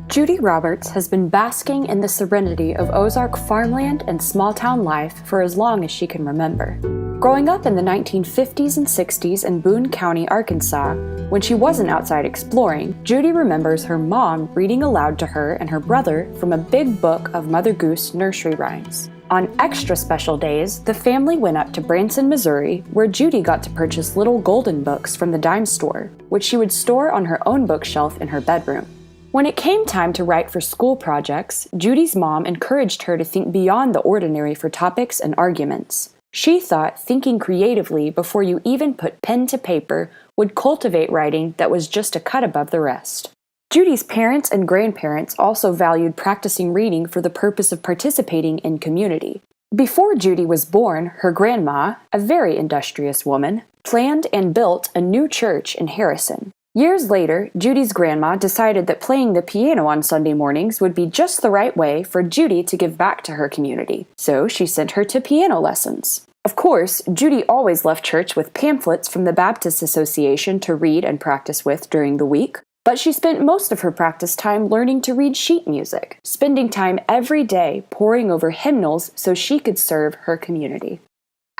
Judy Roberts has been basking in the serenity of Ozark farmland and small-town life for as long as she can remember. Growing up in the 1950s and 60s in Boone County, Arkansas, when she wasn't outside exploring, Judy remembers her mom reading aloud to her and her brother from a big book of Mother Goose nursery rhymes. On extra special days, the family went up to Branson, Missouri, where Judy got to purchase little golden books from the dime store, which she would store on her own bookshelf in her bedroom. When it came time to write for school projects, Judy's mom encouraged her to think beyond the ordinary for topics and arguments. She thought thinking creatively before you even put pen to paper would cultivate writing that was just a cut above the rest. Judy's parents and grandparents also valued practicing reading for the purpose of participating in community. Before Judy was born, her grandma, a very industrious woman, planned and built a new church in Harrison. Years later, Judy's grandma decided that playing the piano on Sunday mornings would be just the right way for Judy to give back to her community, so she sent her to piano lessons. Of course, Judy always left church with pamphlets from the Baptist Association to read and practice with during the week, but she spent most of her practice time learning to read sheet music, spending time every day poring over hymnals so she could serve her community.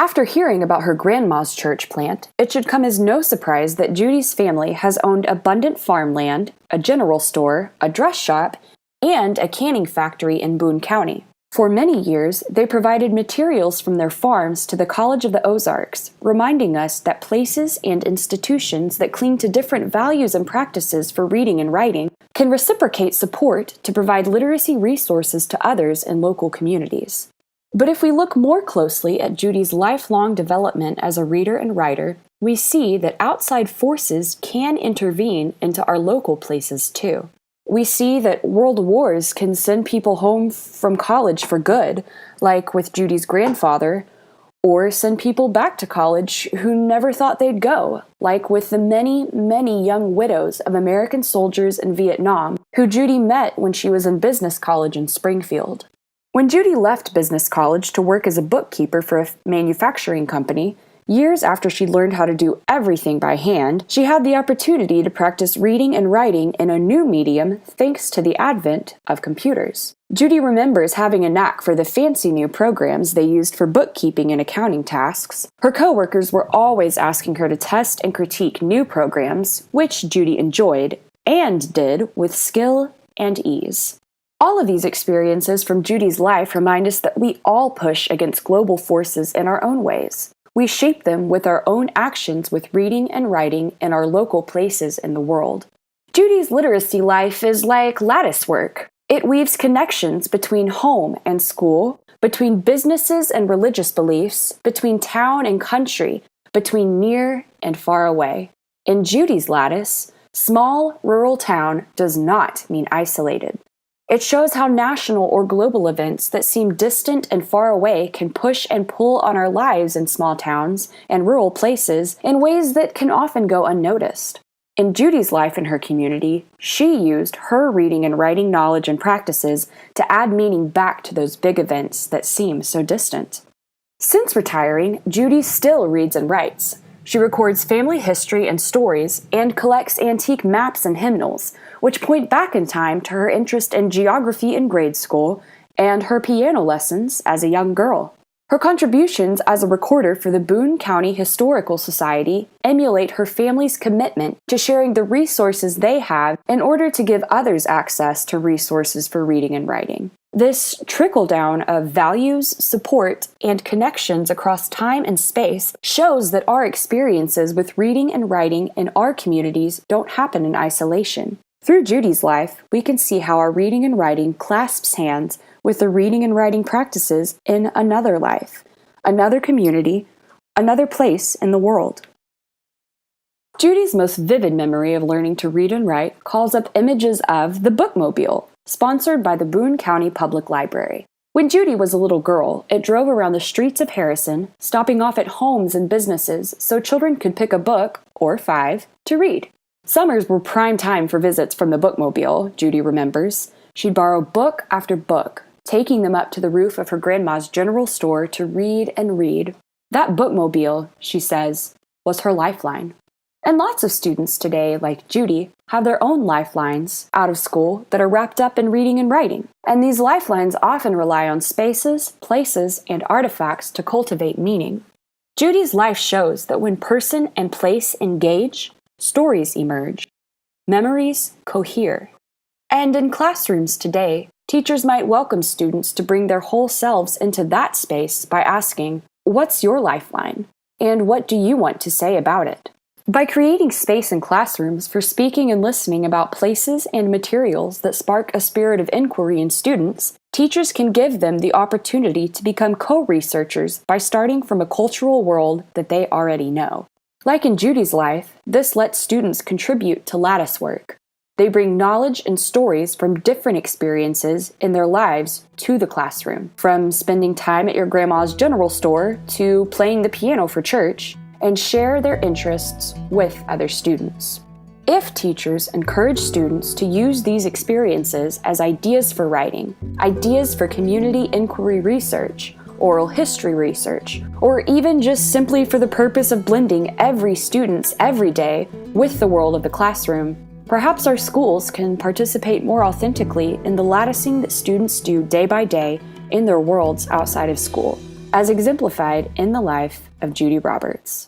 After hearing about her grandma's church plant, it should come as no surprise that Judy's family has owned abundant farmland, a general store, a dress shop, and a canning factory in Boone County. For many years, they provided materials from their farms to the College of the Ozarks, reminding us that places and institutions that cling to different values and practices for reading and writing can reciprocate support to provide literacy resources to others in local communities. But if we look more closely at Judy's lifelong development as a reader and writer, we see that outside forces can intervene into our local places too. We see that world wars can send people home from college for good, like with Judy's grandfather, or send people back to college who never thought they'd go, like with the many, many young widows of American soldiers in Vietnam who Judy met when she was in business college in Springfield. When Judy left business college to work as a bookkeeper for a manufacturing company, years after she learned how to do everything by hand, she had the opportunity to practice reading and writing in a new medium thanks to the advent of computers. Judy remembers having a knack for the fancy new programs they used for bookkeeping and accounting tasks. Her coworkers were always asking her to test and critique new programs, which Judy enjoyed and did with skill and ease. All of these experiences from Judy's life remind us that we all push against global forces in our own ways. We shape them with our own actions with reading and writing in our local places in the world. Judy's literacy life is like lattice work. It weaves connections between home and school, between businesses and religious beliefs, between town and country, between near and far away. In Judy's lattice, small rural town does not mean isolated. It shows how national or global events that seem distant and far away can push and pull on our lives in small towns and rural places in ways that can often go unnoticed. In Judy's life in her community, she used her reading and writing knowledge and practices to add meaning back to those big events that seem so distant. Since retiring, Judy still reads and writes. She records family history and stories and collects antique maps and hymnals, which point back in time to her interest in geography in grade school and her piano lessons as a young girl. Her contributions as a recorder for the Boone County Historical Society emulate her family's commitment to sharing the resources they have in order to give others access to resources for reading and writing. This trickle-down of values, support, and connections across time and space shows that our experiences with reading and writing in our communities don't happen in isolation. Through Judy's life, we can see how our reading and writing clasps hands with the reading and writing practices in another life, another community, another place in the world. Judy's most vivid memory of learning to read and write calls up images of the bookmobile, sponsored by the Boone County Public Library. When Judy was a little girl, it drove around the streets of Harrison, stopping off at homes and businesses so children could pick a book, or 5, to read. Summers were prime time for visits from the bookmobile, Judy remembers. She'd borrow book after book, taking them up to the roof of her grandma's general store to read and read. That bookmobile, she says, was her lifeline. And lots of students today, like Judy, have their own lifelines out of school that are wrapped up in reading and writing. And these lifelines often rely on spaces, places, and artifacts to cultivate meaning. Judy's life shows that when person and place engage, stories emerge. Memories cohere. And in classrooms today, teachers might welcome students to bring their whole selves into that space by asking, "What's your lifeline? And what do you want to say about it?" By creating space in classrooms for speaking and listening about places and materials that spark a spirit of inquiry in students, teachers can give them the opportunity to become co-researchers by starting from a cultural world that they already know. Like in Judy's life, this lets students contribute to lattice work. They bring knowledge and stories from different experiences in their lives to the classroom, from spending time at your grandma's general store to playing the piano for church, and share their interests with other students. If teachers encourage students to use these experiences as ideas for writing, ideas for community inquiry research, oral history research, or even just simply for the purpose of blending every student's everyday with the world of the classroom, perhaps our schools can participate more authentically in the latticing that students do day by day in their worlds outside of school, as exemplified in the life of Judy Roberts.